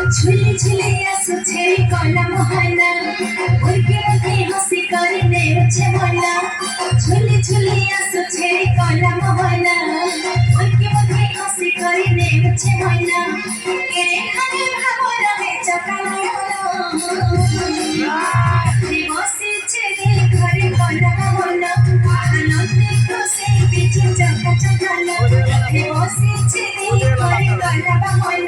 झूली झूली आसुछे कलम हना मुर्गी मुर्गी हंसी करने उछे मना झूली झूली आसुछे कलम हना मुर्गी मुर्गी हंसी करने उछे मना केरे खाने भावर में चकाला दिवसी छेले घरे कलम हना आनंदे खुशी बिच चका चकाला दिवसी छेले घरे कलम हना